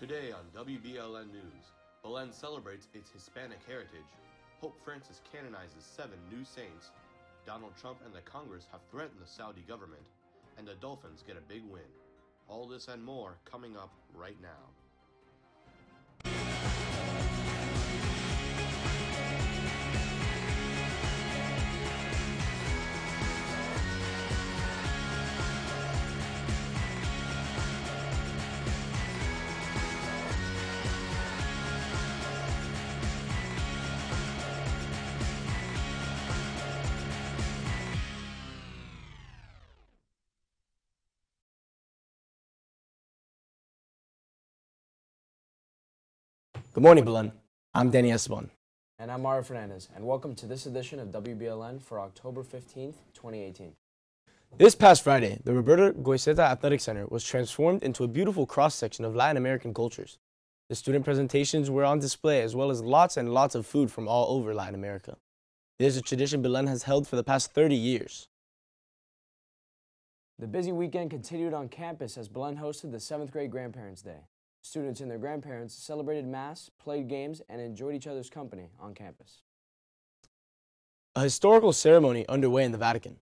Today on WBLN News, Belen celebrates its Hispanic heritage, Pope Francis canonizes 7 new saints, Donald Trump and the Congress have threatened the Saudi government, and the Dolphins get a big win. All this and more coming up right now. Good morning, Belen. I'm Danny Esteban. And I'm Mario Fernandez, and welcome to this edition of WBLN for October 15th, 2018. This past Friday, the Roberto Goizueta Athletic Center was transformed into a beautiful cross-section of Latin American cultures. The student presentations were on display, as well as lots and lots of food from all over Latin America. It is a tradition Belen has held for the past 30 years. The busy weekend continued on campus as Belen hosted the 7th grade Grandparents' Day. Students and their grandparents celebrated Mass, played games, and enjoyed each other's company on campus. A historical ceremony underway in the Vatican.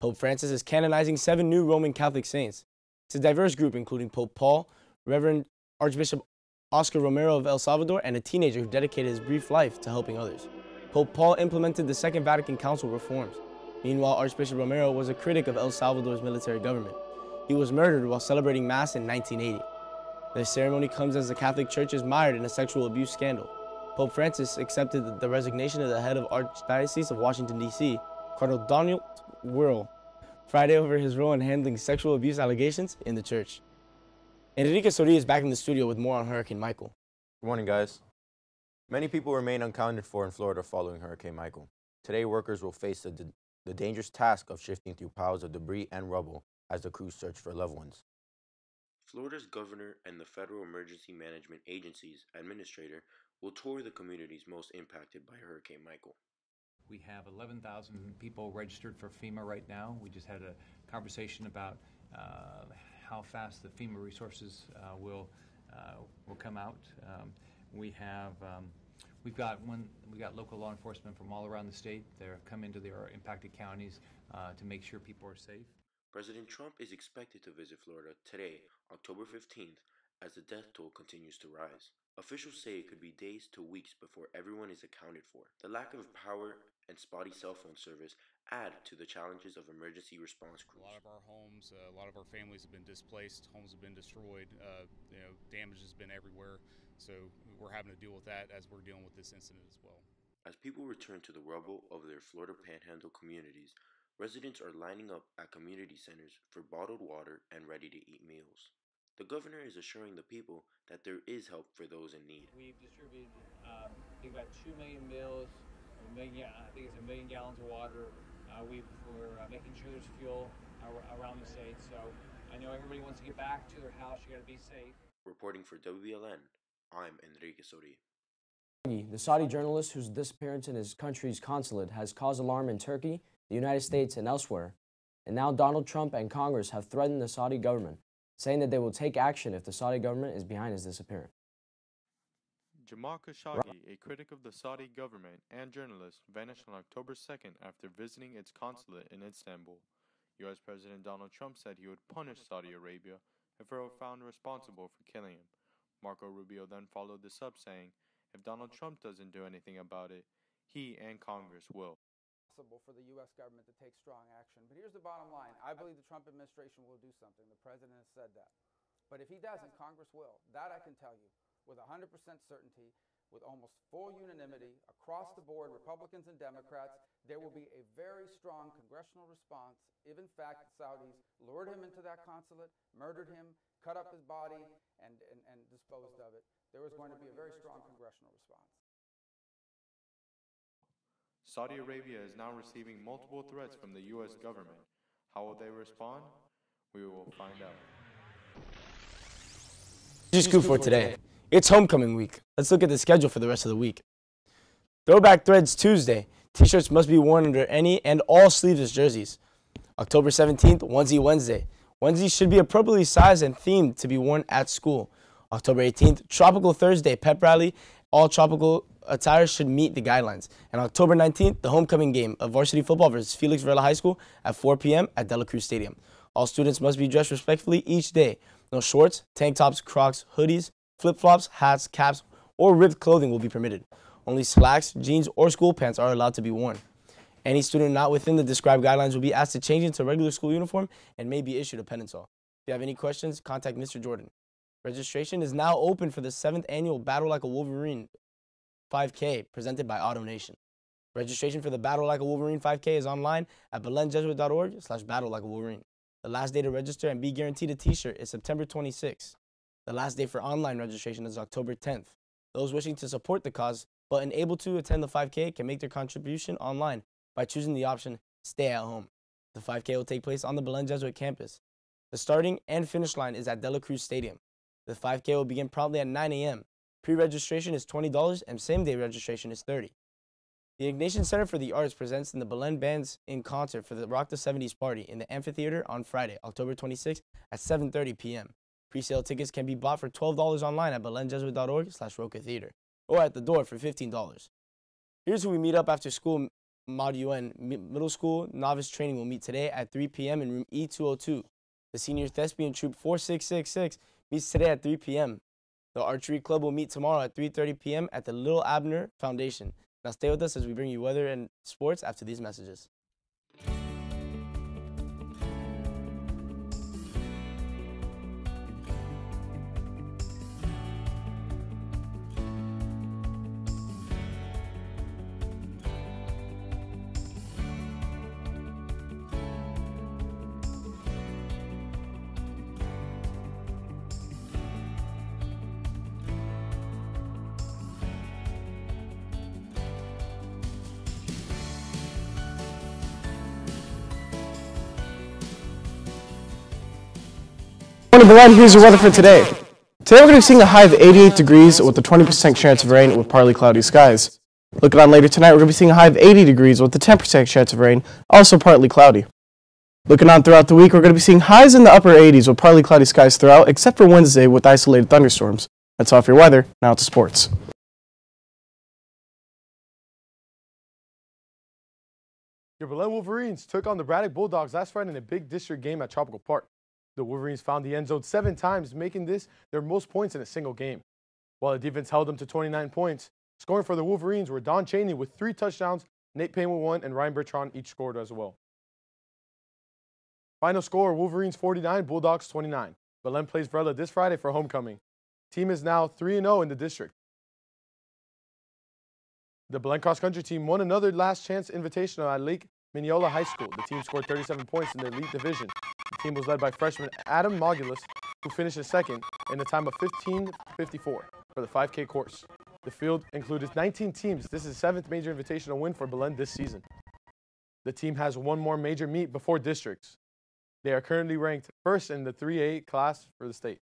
Pope Francis is canonizing 7 new Roman Catholic saints. It's a diverse group including Pope Paul, Reverend Archbishop Oscar Romero of El Salvador, and a teenager who dedicated his brief life to helping others. Pope Paul implemented the Second Vatican Council reforms. Meanwhile, Archbishop Romero was a critic of El Salvador's military government. He was murdered while celebrating Mass in 1980. The ceremony comes as the Catholic Church is mired in a sexual abuse scandal. Pope Francis accepted the resignation of the head of Archdiocese of Washington, D.C., Cardinal Donald Wuerl, Friday over his role in handling sexual abuse allegations in the church. Enrique Soria is back in the studio with more on Hurricane Michael. Good morning, guys. Many people remain unaccounted for in Florida following Hurricane Michael. Today, workers will face the dangerous task of shifting through piles of debris and rubble as the crews search for loved ones. Florida's governor and the Federal Emergency Management Agency's administrator will tour the communities most impacted by Hurricane Michael. We have 11,000 people registered for FEMA right now. We just had a conversation about how fast the FEMA resources will come out. We've got local law enforcement from all around the state. They're come into their impacted counties to make sure people are safe. President Trump is expected to visit Florida today, October 15th, as the death toll continues to rise. Officials say it could be days to weeks before everyone is accounted for. The lack of power and spotty cell phone service add to the challenges of emergency response crews. A lot of our homes, a lot of our families have been displaced, homes have been destroyed, damage has been everywhere. So we're having to deal with that as we're dealing with this incident as well. As people return to the rubble of their Florida Panhandle communities, residents are lining up at community centers for bottled water and ready-to-eat meals. The governor is assuring the people that there is help for those in need. We've distributed about 2 million meals, I think it's 1 million gallons of water. We're making sure there's fuel around the state. So I know everybody wants to get back to their house. You got to be safe. Reporting for WBLN, I'm Enrique Soria. The Saudi journalist whose disappearance in his country's consulate has caused alarm in Turkey, the United States, and elsewhere. And now Donald Trump and Congress have threatened the Saudi government, saying that they will take action if the Saudi government is behind his disappearance. Jamal Khashoggi, a critic of the Saudi government and journalist, vanished on October 2nd after visiting its consulate in Istanbul. U.S. President Donald Trump said he would punish Saudi Arabia if it were found responsible for killing him. Marco Rubio then followed this up, saying, if Donald Trump doesn't do anything about it, he and Congress will. For the U.S. government to take strong action. But here's the bottom line. I believe the Trump administration will do something. The president has said that. But if he doesn't, Congress will. That I can tell you with 100% certainty, with almost full unanimity across the board, Republicans and Democrats, there will be a very strong congressional response if, in fact, the Saudis lured him into that consulate, murdered him, cut up his body, and disposed of it. There is going to be a very strong congressional response. Saudi Arabia is now receiving multiple threats from the U.S. government. How will they respond? We will find out. Just scoop for today. It's homecoming week. Let's look at the schedule for the rest of the week. Throwback Threads Tuesday. T-shirts must be worn under any and all sleeveless jerseys. October 17th, Onesie Wednesday. Onesies should be appropriately sized and themed to be worn at school. October 18th, Tropical Thursday pep rally. All tropical attire should meet the guidelines. And October 19th, the homecoming game of varsity football versus Felix Varela High School at 4 p.m. at De La Cruz Stadium. All students must be dressed respectfully each day. No shorts, tank tops, Crocs, hoodies, flip-flops, hats, caps, or ripped clothing will be permitted. Only slacks, jeans, or school pants are allowed to be worn. Any student not within the described guidelines will be asked to change into regular school uniform and may be issued a penance-all. If you have any questions, contact Mr. Jordan. Registration is now open for the 7th annual Battle Like a Wolverine 5K presented by Auto Nation. Registration for the Battle Like a Wolverine 5K is online at belenjesuit.org/battlelikeawolverine. The last day to register and be guaranteed a t-shirt is September 26th. The last day for online registration is October 10th. Those wishing to support the cause but unable to attend the 5K can make their contribution online by choosing the option Stay at Home. The 5K will take place on the Belen Jesuit campus. The starting and finish line is at De La Cruz Stadium. The 5K will begin promptly at 9 a.m. Pre-registration is $20 and same-day registration is $30. The Ignatian Center for the Arts presents the Belen Bands in concert for the Rock the 70s party in the amphitheater on Friday, October 26th at 7:30 p.m. Pre-sale tickets can be bought for $12 online at belenjesuit.org/rocatheater or at the door for $15. Here's who we meet up after school. Mod UN Middle School Novice Training will meet today at 3 p.m. in room E202. The Senior Thespian Troop 4666 meets today at 3 p.m. The Archery Club will meet tomorrow at 3:30 p.m. at the Little Abner Foundation. Now stay with us as we bring you weather and sports after these messages. Morning, Belen. Here's your weather for today. Today we're going to be seeing a high of 88 degrees with a 20% chance of rain with partly cloudy skies. Looking on later tonight, we're going to be seeing a high of 80 degrees with a 10% chance of rain, also partly cloudy. Looking on throughout the week, we're going to be seeing highs in the upper 80s with partly cloudy skies throughout, except for Wednesday with isolated thunderstorms. That's all for your weather. Now to sports. Your Belen Wolverines took on the Braddock Bulldogs last Friday in a big district game at Tropical Park. The Wolverines found the end zone 7 times, making this their most points in a single game. While the defense held them to 29 points, scoring for the Wolverines were Don Chaney with 3 touchdowns, Nate Payne with 1, and Ryan Bertrand each scored as well. Final score, Wolverines 49, Bulldogs 29. Belen plays Varela this Friday for homecoming. Team is now 3-0 in the district. The Belen cross-country team won another last-chance invitational at Lake Mineola High School. The team scored 37 points in the elite division. The team was led by freshman Adam Mogulus, who finished second in a time of 15:54 for the 5K course. The field included 19 teams. This is the 7th major invitational win for Belen this season. The team has one more major meet before districts. They are currently ranked first in the 3A class for the state.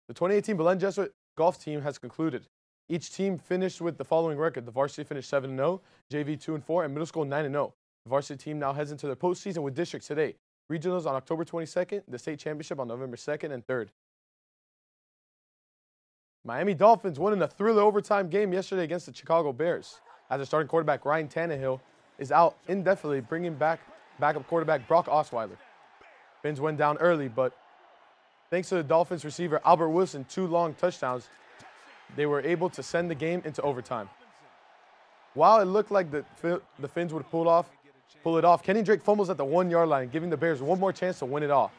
The 2018 Belen Jesuit golf team has concluded. Each team finished with the following record. The varsity finished 7-0, JV 2-4, and middle school 9-0. The varsity team now heads into the postseason with districts today. Regionals on October 22nd, the state championship on November 2nd and 3rd. Miami Dolphins won in a thriller overtime game yesterday against the Chicago Bears. As their starting quarterback Ryan Tannehill is out indefinitely, bringing back backup quarterback Brock Osweiler. Fins went down early, but thanks to the Dolphins receiver Albert Wilson 2 long touchdowns, they were able to send the game into overtime. While it looked like the Fins would pull it off, Kenny Drake fumbles at the 1-yard line, giving the Bears one more chance to win it off.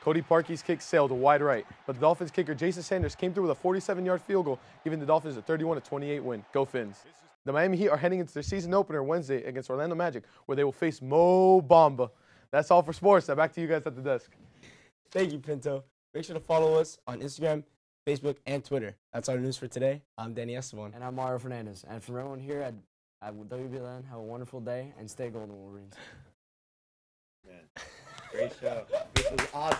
Cody Parkey's kick sailed wide right, but the Dolphins kicker Jason Sanders came through with a 47-yard field goal, giving the Dolphins a 31-28 win. Go Fins. The Miami Heat are heading into their season opener Wednesday against Orlando Magic, where they will face Mo Bamba. That's all for sports. Now back to you guys at the desk. Thank you, Pinto. Make sure to follow us on Instagram, Facebook, and Twitter. That's our news for today. I'm Danny Esteban. And I'm Mario Fernandez. And from everyone here at WBLN, have a wonderful day and stay golden, Wolverines. Man, great show. This was awesome.